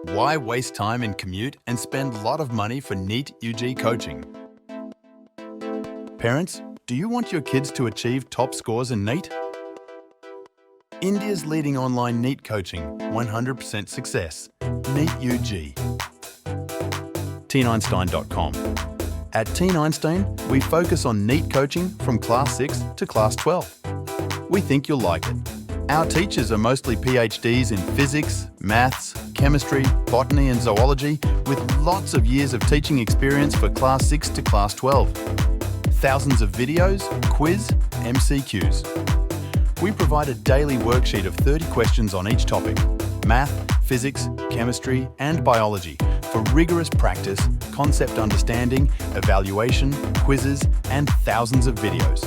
Why waste time in commute and spend a lot of money for NEET UG coaching? Parents, do you want your kids to achieve top scores in NEET? India's leading online NEET coaching, 100% success. NEET UG. TeenEinstein.com. At TeenEinstein, we focus on NEET coaching from Class 6 to Class 12. We think you'll like it. Our teachers are mostly PhDs in physics, maths, chemistry, botany and zoology with lots of years of teaching experience for Class 6 to Class 12. Thousands of videos, quiz, MCQs. We provide a daily worksheet of 30 questions on each topic: math, physics, chemistry and biology for rigorous practice, concept understanding, evaluation, quizzes and thousands of videos.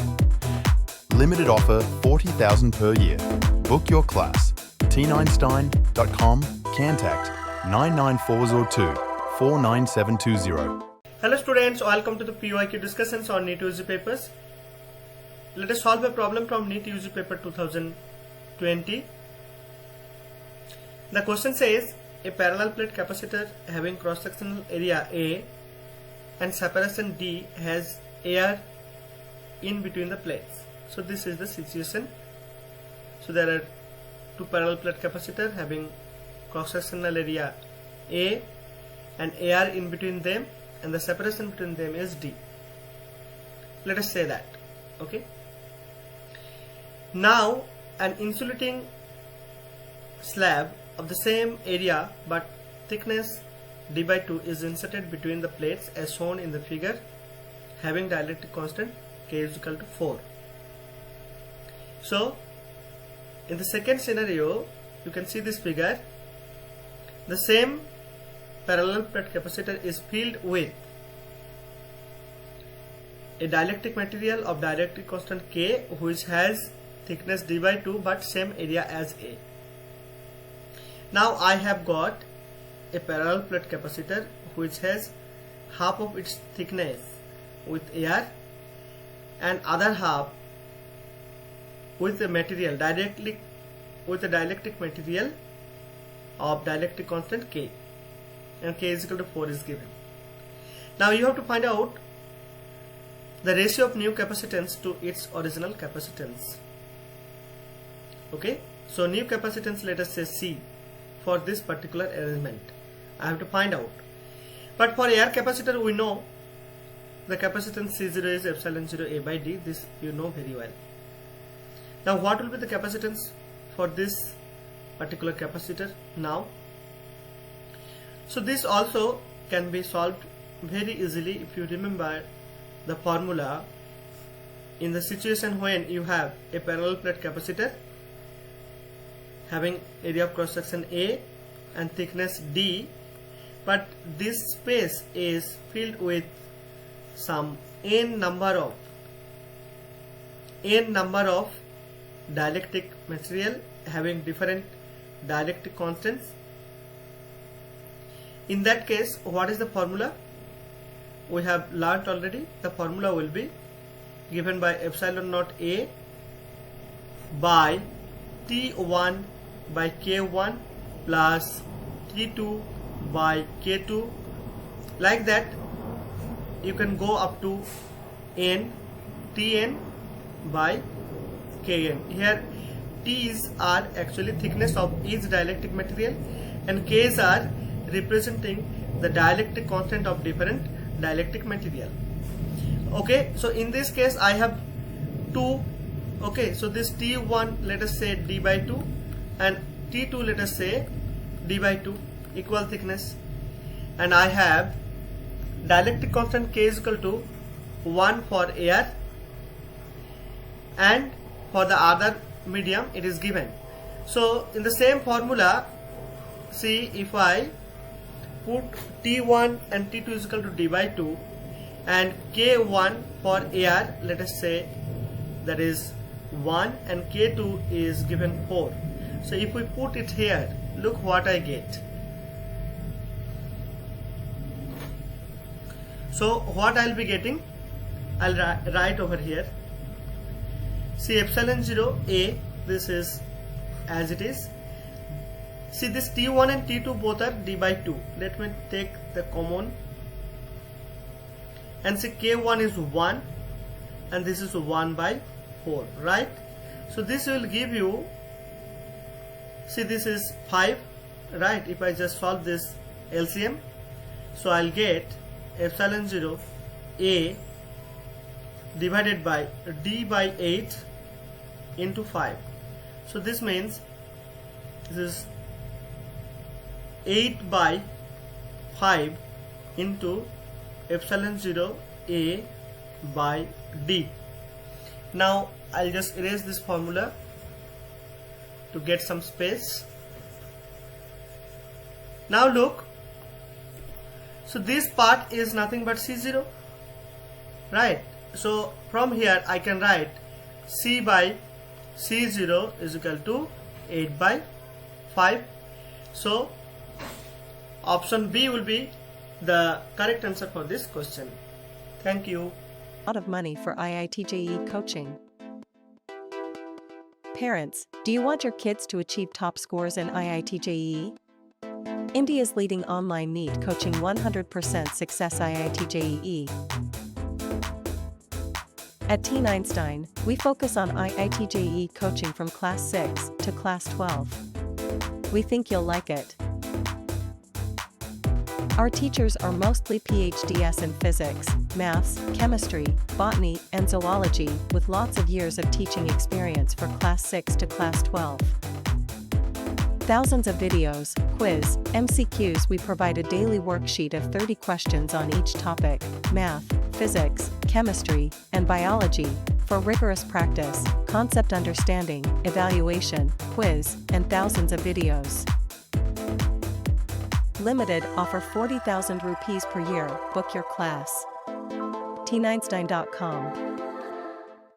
Limited offer, 40,000 per year. Book your class. TeenEinstein.com. Contact 99402 49720. Hello students, welcome to the PYQ discussions on NEET UG papers. Let us solve a problem from NEET UG paper 2020. The question says a parallel plate capacitor having cross-sectional area A and separation D has air in between the plates. So this is the situation. So there are two parallel plate capacitor having cross-sectional area A and air in between them, and the separation between them is D. Let us say that. Okay. Now an insulating slab of the same area but thickness D/2 is inserted between the plates as shown in the figure, having dielectric constant K is equal to 4. So in the second scenario, you can see this figure. The same parallel plate capacitor is filled with a dielectric material of dielectric constant K, which has thickness D/2 but same area as A. Now I have got a parallel plate capacitor which has half of its thickness with air and other half with the material directly with a dielectric material of dielectric constant K, and K is equal to 4 is given. Now you have to find out the ratio of new capacitance to its original capacitance. Okay, so new capacitance, let us say C for this particular arrangement. I have to find out. But for air capacitor, we know the capacitance C0 is epsilon 0 A by D. This you know very well. Now what will be the capacitance for this particular capacitor now? So this also can be solved very easily if you remember the formula in the situation when you have a parallel plate capacitor having area of cross section A and thickness D, but this space is filled with some n number of dielectric material having different dielectric constants. In that case, what is the formula? We have learnt already. The formula will be given by epsilon naught A by T1 by K1 plus T2 by K2. Like that you can go up to n, Tn by Kn. Here T's are actually thickness of each dielectric material and K's are representing the dielectric constant of different dielectric material. Okay, so in this case I have 2. Okay, so this T1 let us say D/2 and T2 let us say D/2, equal thickness, and I have dielectric constant K is equal to 1 for air, and for the other medium it is given. So in the same formula, see, if I put T1 and T2 is equal to D/2 and K1 for air, let us say that is 1 and K2 is given 4. So if we put it here, look what I get. So what I'll be getting, I'll write over here. See, epsilon 0 A, this is as it is. See, this T1 and T2 both are d by 2. Let me take the common. And see, K1 is 1 and this is 1 by 4, right? So this will give you, see, this is 5, right? If I just solve this LCM, so I'll get epsilon 0 A divided by d by 8 into 5. So this means this is 8 by 5 into epsilon 0 A by d. Now I'll just erase this formula to get some space. Now look, so this part is nothing but C0, right? So from here I can write C by C0 is equal to 8 by 5. So option B will be the correct answer for this question. Thank you. A lot of money for iitjee coaching. Parents, do you want your kids to achieve top scores in iitjee? India's leading online NEET coaching 100% success iitjee. At TeenEinstein, we focus on iitjee coaching from class 6 to class 12. We think you'll like it. Our teachers are mostly PhDs in physics, maths, chemistry, botany, and zoology, with lots of years of teaching experience for class 6 to class 12. Thousands of videos, quiz, MCQs. We provide a daily worksheet of 30 questions on each topic: math, physics, chemistry, and biology, for rigorous practice, concept understanding, evaluation, quiz, and thousands of videos. Limited offer 40,000 rupees per year. Book your class. TeenEinstein.com.